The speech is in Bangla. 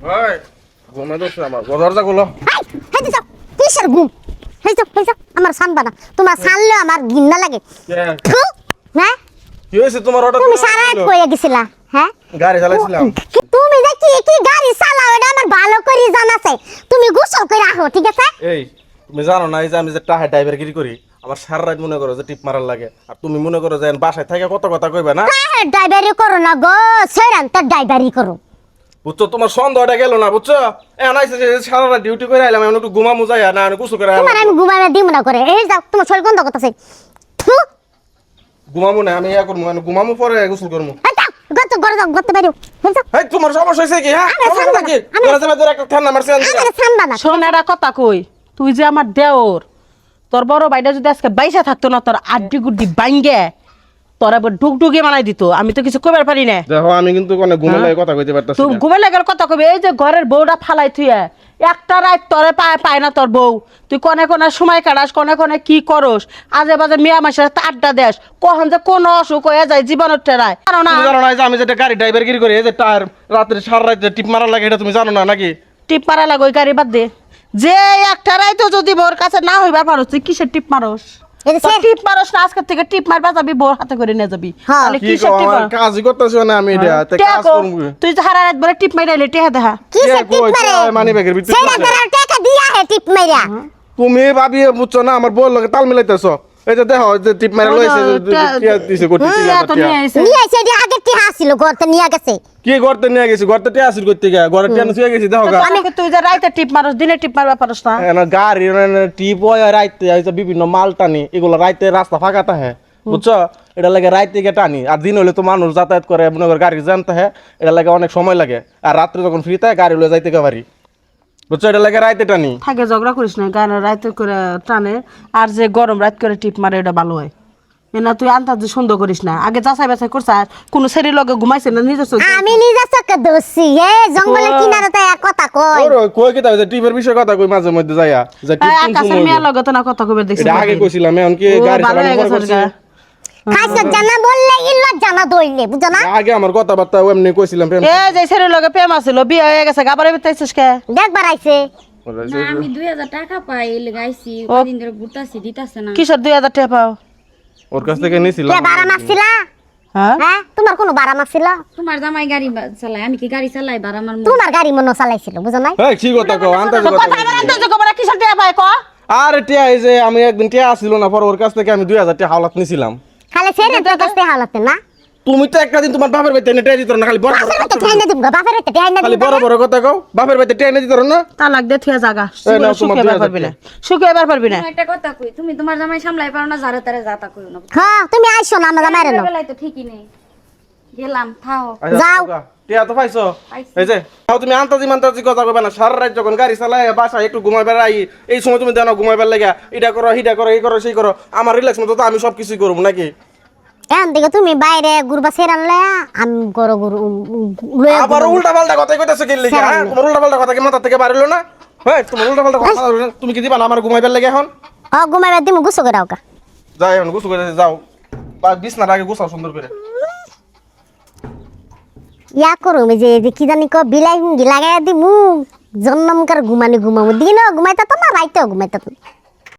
ওই ঘুমে দোষ আমার দরজা গুলো হেই যাও কিসের ঘুম হেই যাও আমার সানবা না তোমার সানলে আমার ঘিন্না লাগে থু, হ্যাঁ কি হয়েছে তোমার হঠাৎ তুমি সারা রাত কইয়া গেছিলা হ্যাঁ গাড়ি চালাইছিলাম তুমি যে কি গাড়ি চালাও এটা আমার ভালো করে জানা আছে তুমি গোসল করে আহো ঠিক আছে এই তুমি জানো না এই যে আমি যে টাহে ড্রাইভারগিরি করি আমার সারা রাত মনে করো যে টিপ মারার লাগে আর তুমি মনে করো যে বাসায় থেকে কত কথা কইবে না কার ড্রাইভারি করো না গো সেরান তার ড্রাইভারি করো বুঝছো তোমার সন্দেহটা গেল না বুঝছো এখন আইসে যে সারা রাত ডিউটি করে আইলাম এখন একটু ঘুমামু যাই না আমি গোসল করে তোমার আমি ঘুমাবে দিব না করে এই যাও তোমার শরীর গন্ধ করতেছে থু ঘুমামু না আমি ইয়া করবো ঘুমামু পরে গোসল করবো গত করে যাও গত বাইরো যাও এই তোমার সমস্যা হয়েছে কি হ্যাঁ আমি সমস্যা কি আমি- তোরা যাবে তোর একটা ঠান্ডা মারছে আমার সানবা না শোন একটা কথা কই তুই যে আমার দেওর তোর বড় ভাইটা যদি আজকে বাইসা থাকতো না তোর আড্ডি গুড্ডি বাইঙ্গে তোর আবার ডুগডুগে বানাই দিত আমি তো কিছু কইবার পারি না দেখো আমি কিন্তু কোনো ঘুমে লাগে কথা কইতে পারতাছি তুই না ঘুমে লাগার কথা কবি এই যে ঘরের বউটা ফালাই তুই একটা রাত তোরে পায় না তোর বউ তুই কনে কনে সময় কাটাস কনে কনে কি করস আজে বাজে মিয়া মাসের সাথে আড্ডা দেস কখন যে কোন অসুখ হয়ে যায় জীবনের টেরায় জানো না তুমি জানো না যে আমি যেটা গাড়ি ড্রাইভারগিরি করি এই যে টায়ার রাত্রে সারা রাত টিপ মারার লাগে এটা তুমি জানো না নাকি টিপ মারা লাগো ওই গাড়ি বাদ দে যে একটা রাত যদি বোর কাছে না হইবা পারস তুই কিসের টিপ মারস এই যে তোর সে- টিপ মারস না আজকে থেকে টিপ মারবা যাবি বোর হাতে করে নিয়ে যাবি হ্যাঁ। তাহলে কি কিসের কও টিপ আমার কাজই করতেছি না আমি এটা তে টেহা কাজ কো, করব তুই যে হারা রাত বলে টিপ মাইরাইলে টেহা দেখা কিসের কে টিপ কই মারে মানি ব্যাগের ভিতরে সেরা তারা টাকা দিয়া হে টিপ মাইরা তুমি ভাবি বুঝছো না আমার বউর লগে তাল মিলাইতেছো এই যে দেখো যে টিপ মারা লইছে টিয়া দিছে কোটি টিয়া তো নিয়ে আইছে নিয়ে আইছে যে আগে টিহা ছিল ঘরতে নিয়ে গেছে কি করতে নিয়ে গেছি ঘরতে টিয়া আসিল করতে গিয়া ঘরে টিয়া শুয়ে গেছি দেখো গা আমি তুই যে রাইতে টিপ মারস দিনে টিপ মারবা পারস না না গাড়ি টিপ হয় রাইতে হয়তো বিভিন্ন মাল টানি এগুলো রাইতে রাস্তা ফাঁকা থাকে বুঝছো এটা লাগে রাইতে গিয়ে টানি আর দিন হলে তো মানুষ যাতায়াত করে মনে করে গাড়ি জানতে হয় এটা লাগে অনেক সময় লাগে আর রাত্রে যখন ফ্রি থাকে গাড়ি লয়ে যাইতে পারি বুঝছো এটা লাগে রাইতে টানি থাকে ঝগড়া করিস না গান রাইতে করে টানে আর যে গরম রাত করে টিপ মারে এটা ভালো হয় না তুই আন্তাজ সুন্দর করিস না আগে যাচাই বাছাই করছ আর কোনো শরীর লগে ঘুমাইছে না নিজে আমি নিজে চোখে দোষী এ জঙ্গলের কিনারে তো এক কথা কই ওর কই কি তাই টিপের বিষয়ে কথা কই মাঝে মধ্যে যাইয়া যে টিপ কোন আকাশের সময় মেয়া লগে তো না কথা কবে দেখছি এটা আগে কইছিলাম এখন কি ও, গাড়ি ভালো চালানো হয়ে পরে গেছে করছি ওটা। খাইছ জানা বললে ইল্লা জানা দইলে বুঝো না আগে আমার কথাবার্তা এমনি কইছিলাম প্রেম এ যে শরীর লগে প্রেম আছিল বিয়ে হয়ে গেছে গাবারে বিতাইছিস কে দেখবার আইছে না আমি 2000 টাকা পাই লাগাইছি কদিন ধরে ঘুরতাছি দিতাছে না কিসের 2000 টাকা পাও ওর কাছ থেকে নিছিলাম কে বারা মারছিলা হ্যাঁ হ্যাঁ তোমার কোনো বারা মারছিল তোমার জামাই গাড়ি চালায় আমি কি গাড়ি চালাই বার আমার তোমার গাড়ি মনে চালাইছিল বুঝো না এই কি কথা কও আন্তাজ কথা কথা বলে আন্তাজ কবরা কিসের টাকা পায় ক আরে টিয়া এই যে আমি একদিন টিয়া আসছিল না পর ওর কাছ থেকে আমি 2000 টাকা হাওলাত নিছিলাম খালি সেরে তো কাছে হালাতে না তুমি তো একটা দিন তোমার বাপের বাড়িতে এনে টিয়া দিত না খালি বড় বাপের তো ঠাইনা দিব বাপের তো ঠাইনা খালি দিব বড় বড় কথা কও বাপের বাড়িতে টিয়া এনে দিত না তালাক দে থিয়া জাগা এই নাও তোমার সুখে 2000 পারবি না সুখে এবার পারবি না তুমি একটা কথা কই তুমি তোমার জামাই সামলাই পারো না যারা তারা যাতা কইও না হ্যাঁ তুমি আইছো না আমার মারে না বেলায় তো ঠিকই নেই গেলাম থাও যাও। টিয়া তো পাইছো পাইছি। এই যে তাও তুমি আন্তাজি মান্তাজি কথা কইবা না সারা রাত যখন গাড়ি চালায় বাসায় একটু ঘুমাইবার আই এই সময় তুমি জানো ঘুমাইবার লাগা এটা করো হিটা করো এই করো সেই করো আমার রিল্যাক্স মতো তো আমি সব কিছুই করব নাকি এখন থেকে তুমি বাইরে গুরবা সেরানলে আমি গরো গুরু লয়ে আবার উল্টা পাল্টা কথা কইতাছো কি লাগা হ্যাঁ তোমার উল্টা পাল্টা কথা কি মাথা থেকে বাড়িলো না হ্যাঁ তোমার উল্টা পাল্টা কথা তুমি কি দিবা না আমার ঘুমাইবার লাগে এখন ও ঘুমাইবা দিমু গুছো করে আওকা যাই এখন গোসল করে যাও বা বিছনার আগে গোছাও সুন্দর করে ইয়া করো যে কি জানি কো বিলাই হুঙ্গি লাগাই দিমু জন্মকার ঘুমানি ঘুমামু দিনও ঘুমাইতা তো না রাইতেও ঘুমাইতা তো